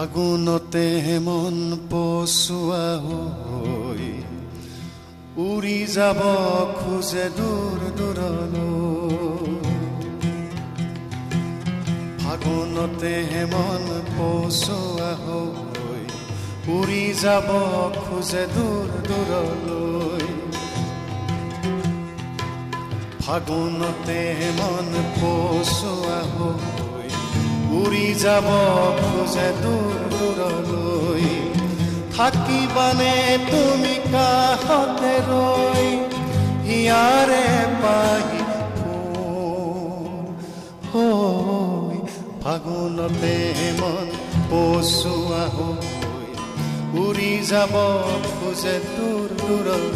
ফাগুনতে মন পচোৱা হৈ উৰি যাব খোজে দূৰ দূৰলৈ। ফাগুনতে মন পচোৱা হৈ উৰি যাব খোজে দূৰ দূৰলৈ। ফাগুনতে মন পচোৱা হৈ উৰি যাব খোজে দূৰ দূৰলৈ। থাকিবানে তুমি কাষতে ৰৈ হিয়াৰে পাহি হৈ। ফাগুনতে মন পচোৱা হৈ উৰি যাব খোজে দূৰ দূৰলৈ।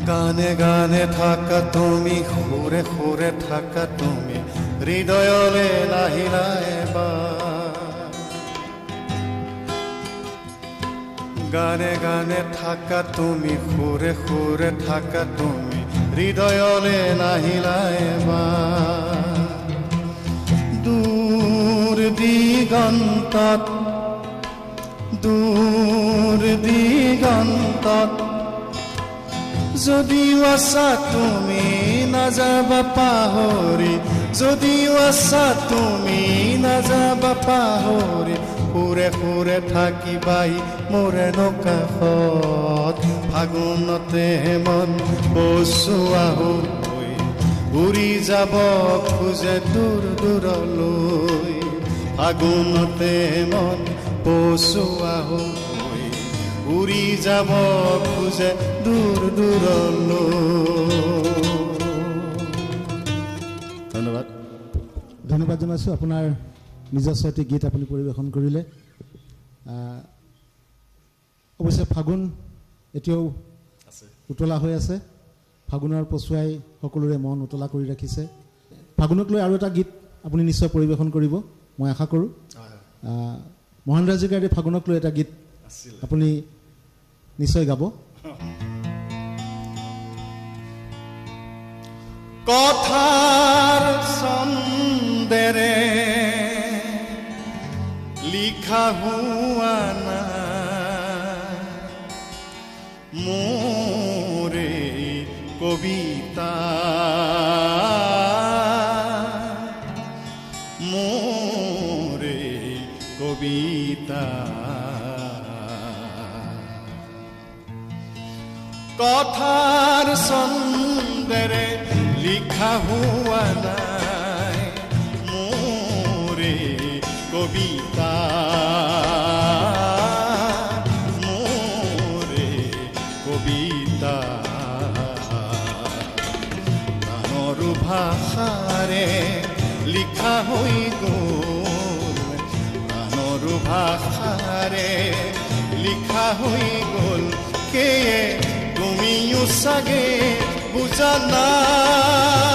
গানে গানে থাকা তুমি, সুৰে সুৰে থাকা তুমি, হৃদয়লে নাহিলা এবাৰ। গানে গানে থাকা তুমি, সুৰে সুৰে থাকা তুমি, হৃদয়লে নাহিলা এবাৰ। দূৰ দিগন্তত দূৰ দিগন্তত যদিও আছা তুমি নাযাবা পাহৰি, যদিও আছা তুমি নাযাবা পাহৰি, সুৰে সুৰে থাকিবাই মোৰে নকাষত। ফাগুনতে মন পচোৱা হৈ উৰি যাব খোজে দূৰ দূৰলৈ। ফাগুনতে মন পচোৱা হৈ উৰি যাব খোজে দূৰ দূৰলৈ। ধন্যবাদ। ধন্যবাদ জনাইছোঁ। আপোনাৰ নিজস্ব এটি গীত আপুনি পৰিৱেশন কৰিলে। অৱশ্যে ফাগুন এতিয়াও উতলা হৈ আছে। ফাগুনৰ পচুৱাই সকলোৰে মন উতলা কৰি ৰাখিছে। ফাগুনক লৈ আৰু এটা গীত আপুনি নিশ্চয় পৰিৱেশন কৰিব মই আশা কৰোঁ। মহেন্দ্ৰ হাজৰিকাৰে ফাগুনক লৈ এটা গীত আপুনি নিশ্চয় গাব। কথাৰ ছন্দেৰে লিখা হোৱা নাই মোৰে কবিতা, মোৰে কবিতা। কথাৰ ছন্দেৰে লিখা হোৱা নাই মোৰে কবিতা, মোৰে কবিতা। গানৰ ভাষাৰে লিখা হৈ গ'ল, গানৰ ভাষাৰে লিখা হৈ গ'ল। সেয়ে তুমিও চাগে বুজা নাই।